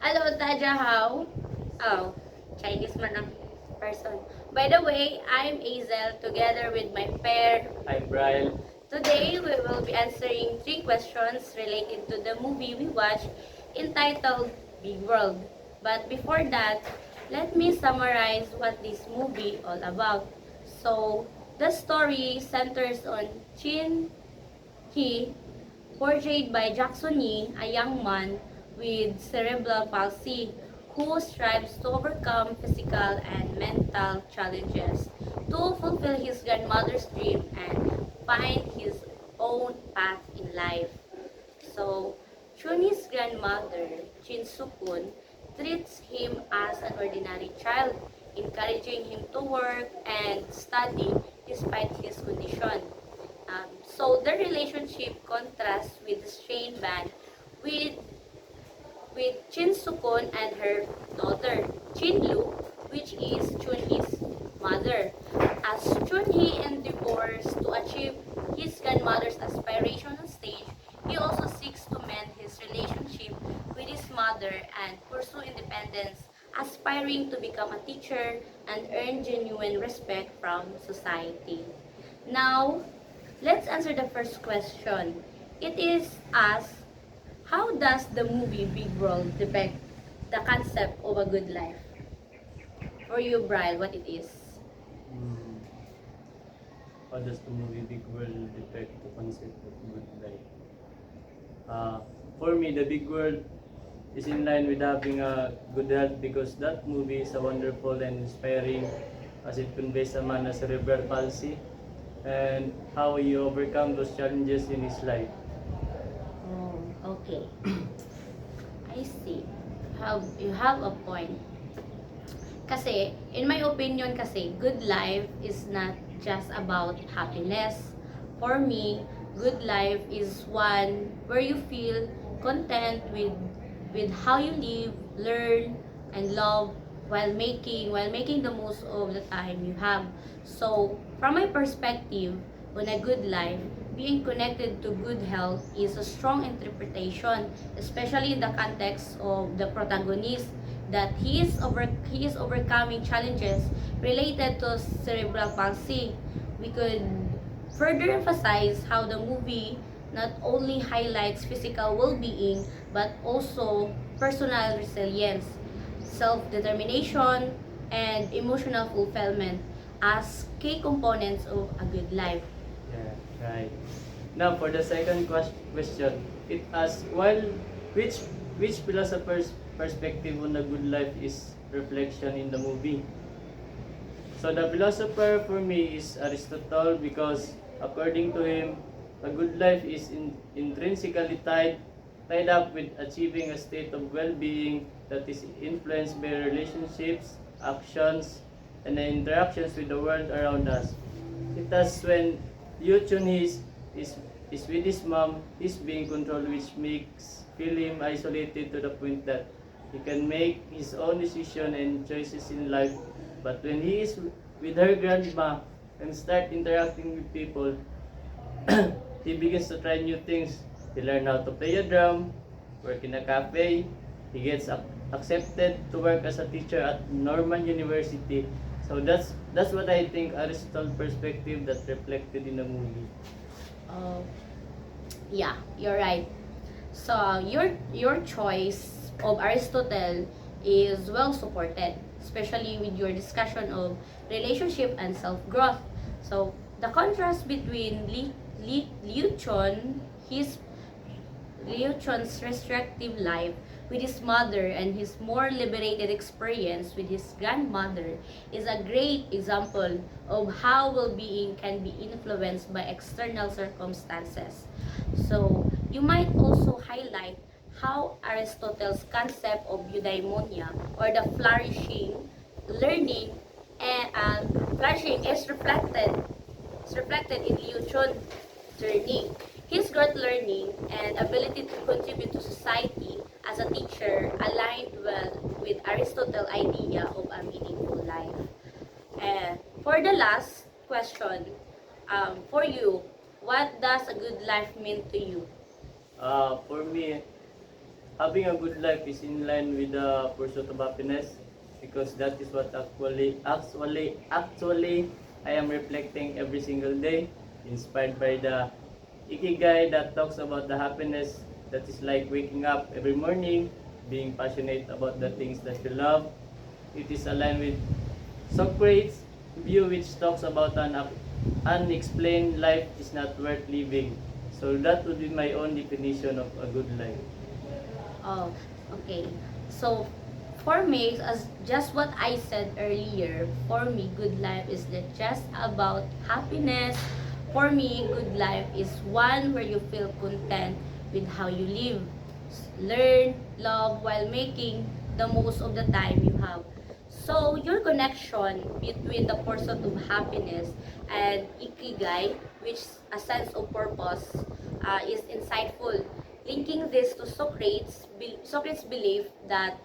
Hello, Taja, how? Oh, Chinese man ang person. By the way, I'm Eiziel together with my pair. I'm Bryle. Today, we will be answering 3 questions related to the movie we watched entitled Big World. But before that, let me summarize what this movie all about. So, the story centers on Chin He, portrayed by Jackson Yee, a young man with cerebral palsy who strives to overcome physical and mental challenges to fulfill his grandmother's dream and find his own path in life. So, Chuni's grandmother, Chin Sukun, treats him as an ordinary child, encouraging him to work and study despite his condition. So the relationship contrasts with the strained bond with Chin Sukon and her daughter, Chin Lu, which is Chun-hee's mother. As Chun-hee endeavors to achieve his grandmother's aspiration on stage, he also seeks to mend his relationship with his mother and pursue independence, aspiring to become a teacher and earn genuine respect from society. Now, let's answer the first question. It is asked, how does the movie Big World depict the concept of a good life? For you, Bryle, what it is? Hmm. How does the movie Big World depict the concept of good life? Uh, for me, the Big World is in line with having a good health because that movie is a wonderful and inspiring as it conveys a man a cerebral palsy and how he overcome those challenges in his life. Oh, okay. I see. You have a point. Kasi, in my opinion kasi, good life is not just about happiness. For me, good life is one where you feel content with how you live, learn, and love while making the most of the time you have. So, from my perspective, on a good life, being connected to good health is a strong interpretation, especially in the context of the protagonist that he is overcoming challenges related to cerebral palsy. We could further emphasize how the movie not only highlights physical well-being but also personal resilience, self-determination, and emotional fulfillment as key components of a good life. Yeah, right. Now for the second question, it asks which which philosopher's perspective on the good life is reflection in the movie. So the philosopher for me is Aristotle because according to him, a good life is intrinsically tied up with achieving a state of well-being that is influenced by relationships, actions, and the interactions with the world around us. It does when Yuchun is with his mom, he's being controlled, which makes feel him isolated to the point that he can make his own decision and choices in life. But when he is with her grandma and start interacting with people, he begins to try new things. He learn how to play a drum, work in a cafe. He gets accepted to work as a teacher at Norman University. So that's what I think Aristotle perspective that reflected in the movie. Uh, yeah, you're right. So your choice of Aristotle is well supported, especially with your discussion of relationship and self-growth. So the contrast between Liu Chun, his Liu Chun's restrictive life with his mother and his more liberated experience with his grandmother is a great example of how well-being can be influenced by external circumstances. So, you might also highlight how Aristotle's concept of eudaimonia or the flourishing learning and flourishing is reflected in Liu Chun's journey. His growth learning and ability to contribute to society as a teacher aligned well with Aristotle's idea of a meaningful life. And for the last question, for you, what does a good life mean to you? For me, having a good life is in line with the pursuit of happiness, because that is what actually I am reflecting every single day, inspired by the ikigai that talks about the happiness that is like waking up every morning, being passionate about the things that you love. It is aligned with Socrates' view, which talks about an unexplained life is not worth living. So that would be my own definition of a good life. Oh, okay. So, for me, as just what I said earlier, for me, good life is not just about happiness. For me, good life is one where you feel content with how you live, learn, love, while making the most of the time you have. So, your connection between the pursuit of happiness and ikigai, which a sense of purpose, is insightful. Linking this to Socrates' belief that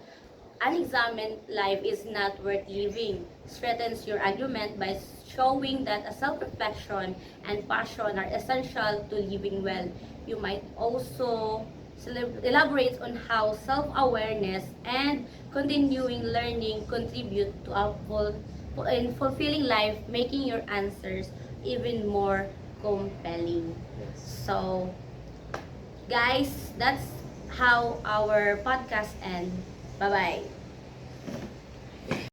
unexamined life is not worth living strengthens your argument by showing that a self-reflection and passion are essential to living well. You might also elaborate on how self-awareness and continuing learning contribute to a in fulfilling life, making your answers even more compelling. Yes. So, guys, that's how our podcast ends. Bye-bye.